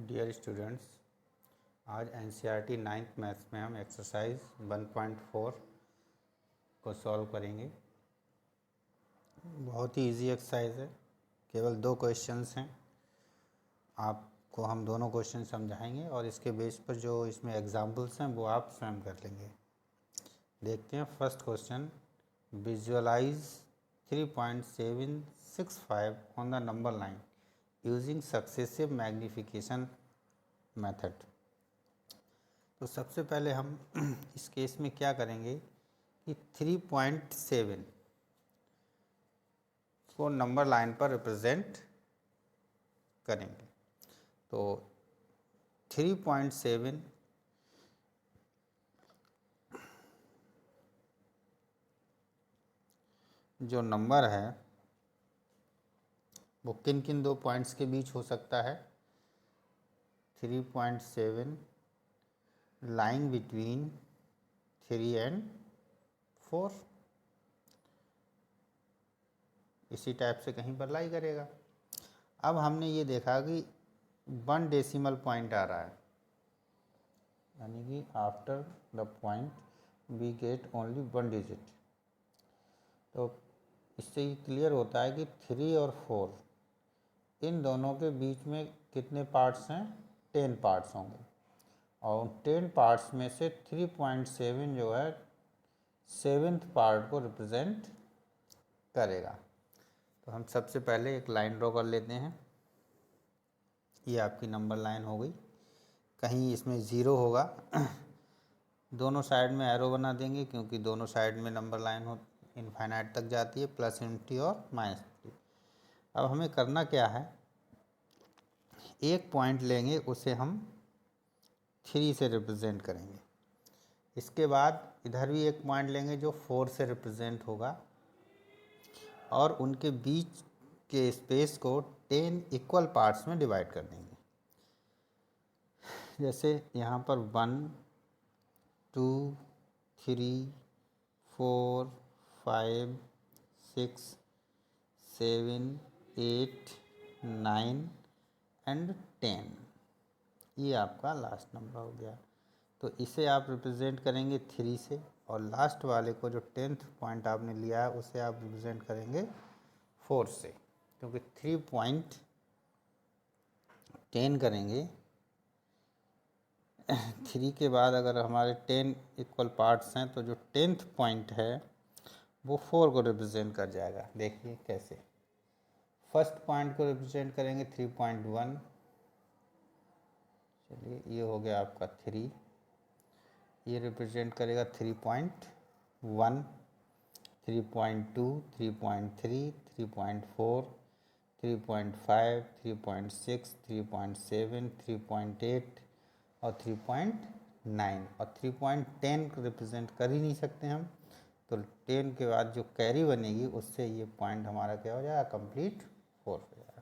Dear students, आज NCERT ninth maths में हम एक्सरसाइज 1.4 को सॉल्व करेंगे। बहुत ही इजी एक्सरसाइज है, केवल 2 क्वेश्चंस हैं। आपको हम दोनों क्वेश्चन समझाएंगे और इसके बेस पर जो इसमें एग्जाम्पल्स हैं वो आप स्वयं कर लेंगे। देखते हैं first question. Visualise 3.765 on the number line using successive magnification method. तो सबसे पहले हम इस केस में क्या करेंगे कि 3.7 को नंबर लाइन पर रिप्रेजेंट करेंगे। तो 3.7 जो नंबर है वो किन किन 2 पॉइंट्स के बीच हो सकता है। 3.7 लाइंग बिटवीन 3 एंड 4, इसी टाइप से कहीं पर लाई करेगा। अब हमने ये देखा कि 1 डेसिमल पॉइंट आ रहा है, यानी कि after the point we get only 1 digit. तो इससे ये क्लियर होता है कि 3 और 4 इन दोनों के बीच में कितने पार्ट्स हैं, 10 पार्ट्स होंगे। और 10 पार्ट्स में से 3.7 जो है 7th पार्ट को रिप्रेजेंट करेगा। तो हम सबसे पहले एक लाइन ड्रॉ कर लेते हैं। ये आपकी नंबर लाइन हो गई। कहीं इसमें ज़ीरो होगा दोनों साइड में एरो बना देंगे, क्योंकि दोनों साइड में नंबर लाइन हो इनफाइनाइट तक जाती है, प्लस इनफिनिटी और माइनस इनफिनिटी। अब हमें करना क्या है, एक पॉइंट लेंगे, उसे हम 3 से रिप्रेजेंट करेंगे। इसके बाद इधर भी एक पॉइंट लेंगे जो 4 से रिप्रेजेंट होगा, और उनके बीच के स्पेस को 10 इक्वल पार्ट्स में डिवाइड कर देंगे। जैसे यहाँ पर 1 2 3 4 5 6 7 8 9 एंड 10, ये आपका लास्ट नंबर हो गया। तो इसे आप रिप्रेजेंट करेंगे 3 से, और लास्ट वाले को जो 10th पॉइंट आपने लिया है उसे आप रिप्रेजेंट करेंगे 4 से, क्योंकि 3.10 करेंगे 3 के बाद अगर हमारे 10 इक्वल पार्ट्स हैं तो जो 10th पॉइंट है वो 4 को रिप्रेजेंट कर जाएगा। देखिए कैसे। फर्स्ट पॉइंट को रिप्रेजेंट करेंगे 3.1, चलिए ये हो गया आपका 3। ये रिप्रेजेंट करेगा 3.1, 3.2, 3.3, 3.4, 3.5, 3.6, 3.7, 3.8 और 3.9, और 3.10 को रिप्रेजेंट कर ही नहीं सकते हम। तो 10 के बाद जो कैरी बनेगी उससे ये पॉइंट हमारा क्या हो जाएगा, कंप्लीट 4 हो जाएगा।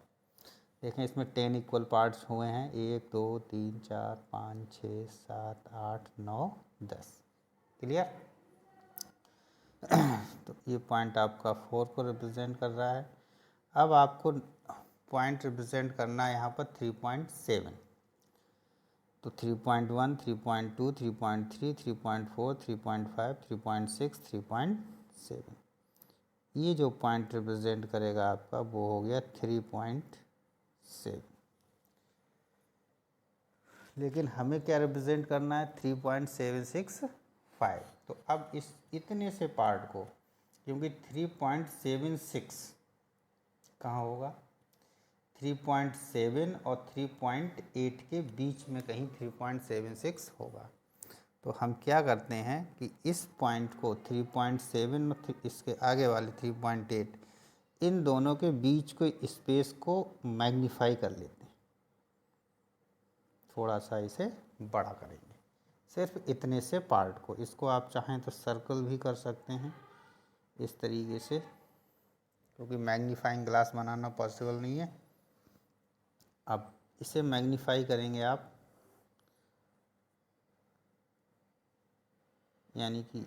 देखें इसमें 10 इक्वल पार्ट्स हुए हैं, 1 2 3 4 5 6 7 8 9 10। क्लियर। तो ये पॉइंट आपका 4 को रिप्रेजेंट कर रहा है। अब आपको पॉइंट रिप्रेजेंट करना है यहाँ पर 3.7। तो 3.1, 3.2, 3.3, 3.4, 3.5, 3.6, 3.7, ये जो पॉइंट रिप्रेजेंट करेगा आपका वो हो गया 3.7। लेकिन हमें क्या रिप्रेजेंट करना है, 3.765। तो अब इस इतने से पार्ट को, क्योंकि 3.76 कहाँ होगा, 3.7 और 3.8 के बीच में कहीं 3.76 होगा। तो हम क्या करते हैं कि इस पॉइंट को 3.7 और इसके आगे वाले 3.8, इन दोनों के बीच को स्पेस को मैग्नीफाई कर लेते हैं, थोड़ा सा इसे बड़ा करेंगे, सिर्फ इतने से पार्ट को। इसको आप चाहें तो सर्कल भी कर सकते हैं इस तरीके से, क्योंकि मैग्नीफाइंग ग्लास बनाना पॉसिबल नहीं है। अब इसे मैग्नीफाई करेंगे आप, यानी कि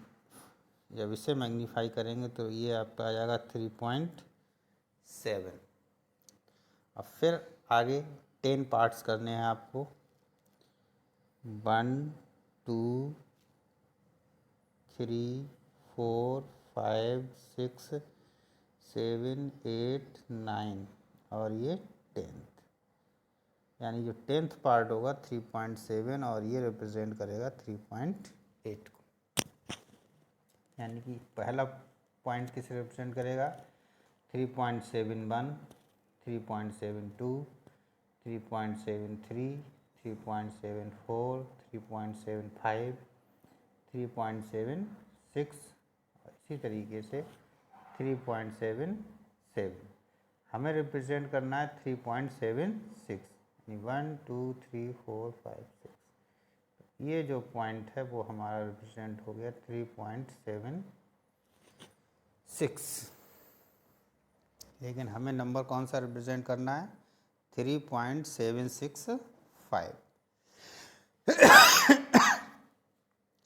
जब इसे मैग्नीफाई करेंगे तो ये आपका आ जाएगा 3.7। अब फिर आगे 10 पार्ट्स करने हैं आपको। 1 2 3 4 5 6 7 8 9 और ये 10th, यानी जो 10th पार्ट होगा 3.7 और ये रिप्रेजेंट करेगा 3.8 को। यानी कि पहला पॉइंट किसे रिप्रेजेंट करेगा? 3.71, 3.72, 3.73, 3.74, 3.75, 3.76, इसी तरीके से 3.77। हमें रिप्रेजेंट करना है 3.76, यानी 1 2 3 4 5 6। ये जो पॉइंट है वो हमारा रिप्रेजेंट हो गया 3.76। लेकिन हमें नंबर कौन सा रिप्रेजेंट करना है? 3.765,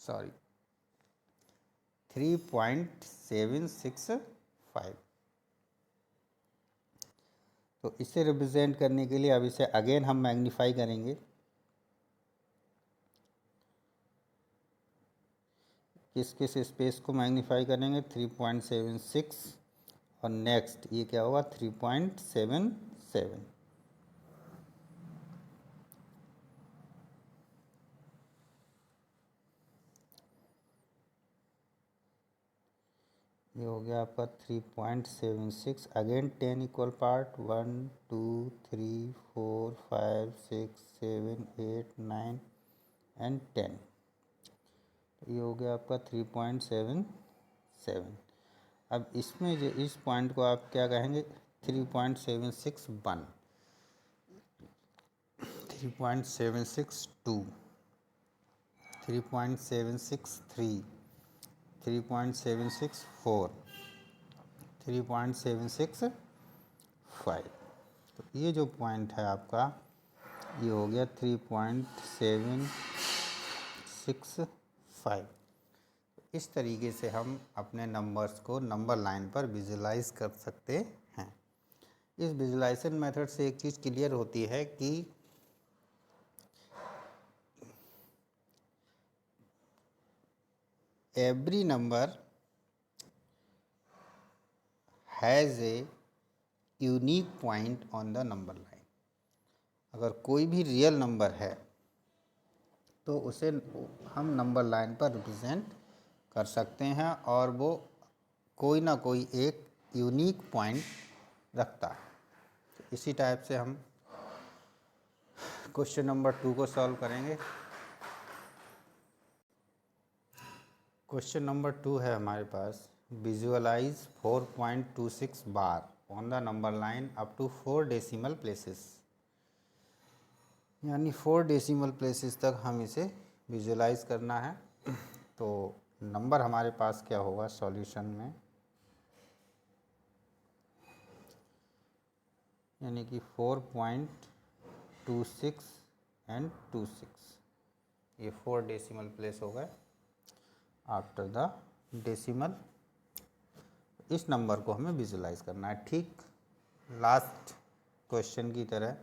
सॉरी 3.765। तो इसे रिप्रेजेंट करने के लिए अब इसे अगेन हम मैग्नीफाई करेंगे। किस किस स्पेस को मैग्नीफाई करेंगे? 3.76 और नेक्स्ट ये क्या होगा? 3.77। ये हो गया आपका 3.76। Again 10 equal part, 1 2 3 4 5 6 7 8 9 and 10। ये हो गया आपका 3.77। अब इसमें जो इस पॉइंट को आप क्या कहेंगे? 3.761, 3.762, 3.763, 3.764, 3.765। तो ये जो पॉइंट है आपका ये हो गया 3.765। इस तरीके से हम अपने नंबर्स को नंबर लाइन पर विजुलाइज कर सकते हैं। इस विजुलाइजेशन मेथड से एक चीज़ क्लियर होती है कि every number has a unique point on the number line. अगर कोई भी रियल नंबर है तो उसे हम नंबर लाइन पर रिप्रेजेंट कर सकते हैं और वो कोई ना कोई एक यूनिक पॉइंट रखता है। तो इसी टाइप से हम क्वेश्चन नंबर 2 को सॉल्व करेंगे। क्वेश्चन नंबर 2 है हमारे पास, विजुअलाइज 4.26 बार on the number line up to 4 decimal places. यानी 4 डेसिमल प्लेसेस तक हम इसे विजुअलाइज करना है। तो नंबर हमारे पास क्या होगा सॉल्यूशन में? यानी कि 4.26 एंड 26, ये 4 डेसिमल प्लेस हो गए आफ्टर द डेसिमल। इस नंबर को हमें विजुलाइज करना है, ठीक लास्ट क्वेश्चन की तरह।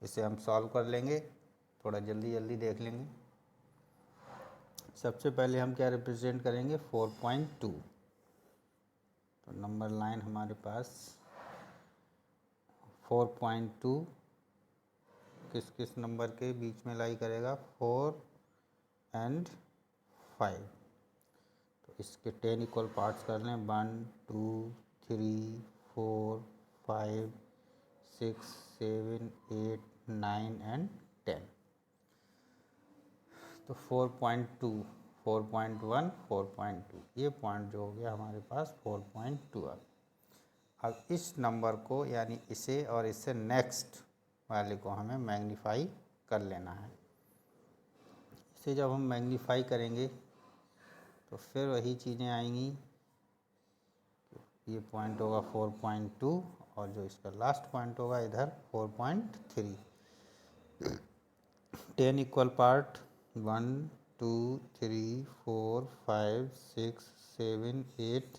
इसे हम सॉल्व कर लेंगे, थोड़ा जल्दी जल्दी देख लेंगे। सबसे पहले हम क्या रिप्रेजेंट करेंगे? 4.2। तो नंबर लाइन हमारे पास 4.2 किस किस नंबर के बीच में लाई करेगा? 4 एंड 5। तो इसके 10 इक्वल पार्ट्स कर लें, 1 2 3 4 5 6 7 8 9 एंड 10। तो 4.2 4.1 4.2, ये पॉइंट जो हो गया हमारे पास 4.2। अब इस नंबर को यानी इसे और इससे नेक्स्ट वाले को हमें मैग्नीफाई कर लेना है। इसे जब हम मैग्नीफाई करेंगे तो फिर वही चीज़ें आएंगी। ये पॉइंट होगा 4.2 और जो इसका लास्ट पॉइंट होगा इधर 4.3। 10 इक्वल पार्ट, 1 2 3 4 5 6 7 8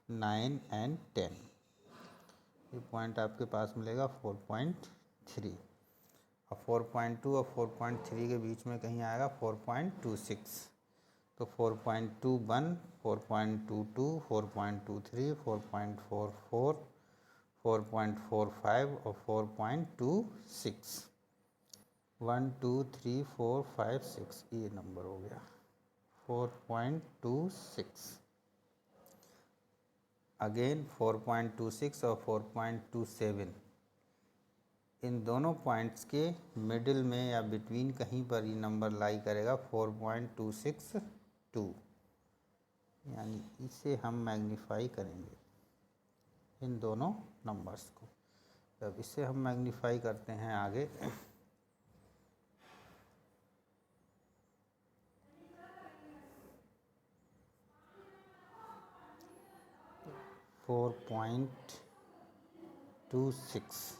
9 एंड 10। ये पॉइंट आपके पास मिलेगा 4.3। और 4.2 और 4.3 के बीच में कहीं आएगा 4.26, तो 4.21, 4.22, 4.23, 4.44, 4.45 और 4.26, 1 2 3 4 5 6, ये नंबर हो गया 4.26। अगेन 4.26 और 4.27, इन दोनों पॉइंट्स के मिडिल में या बिटवीन कहीं पर ये नंबर लाई करेगा 4.262, यानी इसे हम मैग्नीफाई करेंगे इन दोनों नंबर्स को। तब इसे हम मैग्नीफाई करते हैं आगे, फोर 4.26,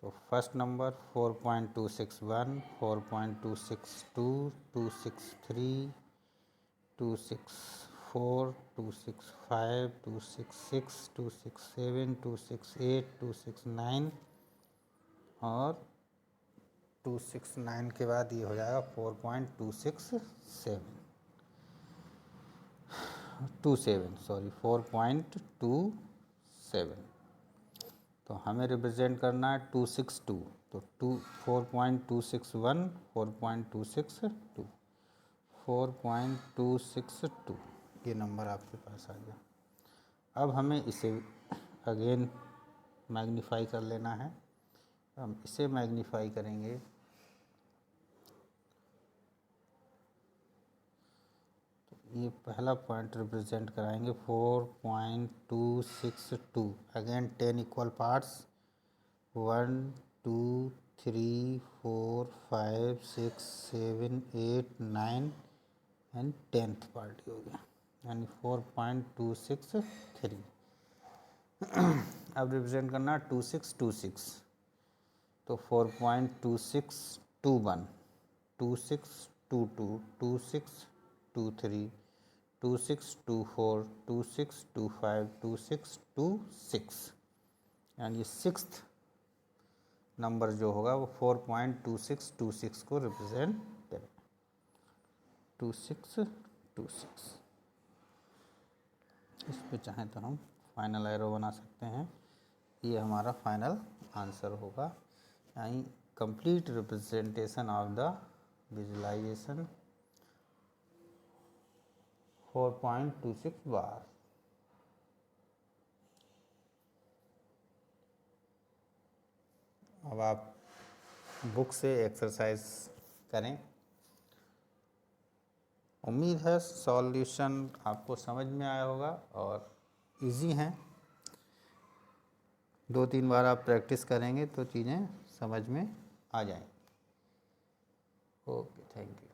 तो फर्स्ट नंबर 4.261, 4.262, 263, 264, 265, 266, 267, 268, 269 और 269 के बाद ये हो जाएगा 4.267, 4.27, तो हमें रिप्रेजेंट करना है 262, तो 4.261, 4.262, 4.262, ये नंबर आपके पास आ गया। अब हमें इसे अगेन मैग्नीफाई कर लेना है, हम इसे मैग्नीफाई करेंगे, तो ये पहला पॉइंट रिप्रेजेंट कराएंगे 4.262, again 10 equal parts, 1 2 3 4 5 6 7 8 9 and 10th part हो गया, यानी 4.263। अब रिप्रेजेंट करना 2626, तो 4.2621, 2622, 2623, 2624, 2625, 2626, यानी सिक्स्थ नंबर जो होगा वो 4.2626 को रिप्रेजेंट करेगा, 2626। इस पे चाहें तो हम फाइनल एरो बना सकते हैं, ये हमारा फाइनल आंसर होगा, यानी complete representation of the visualisation 4.26 बार। अब आप बुक से एक्सरसाइज करें, उम्मीद है सॉल्यूशन आपको समझ में आया होगा और इजी हैं, 2-3 बार आप प्रैक्टिस करेंगे तो चीज़ें समझ में आ जाएंगी। Okay, thank you.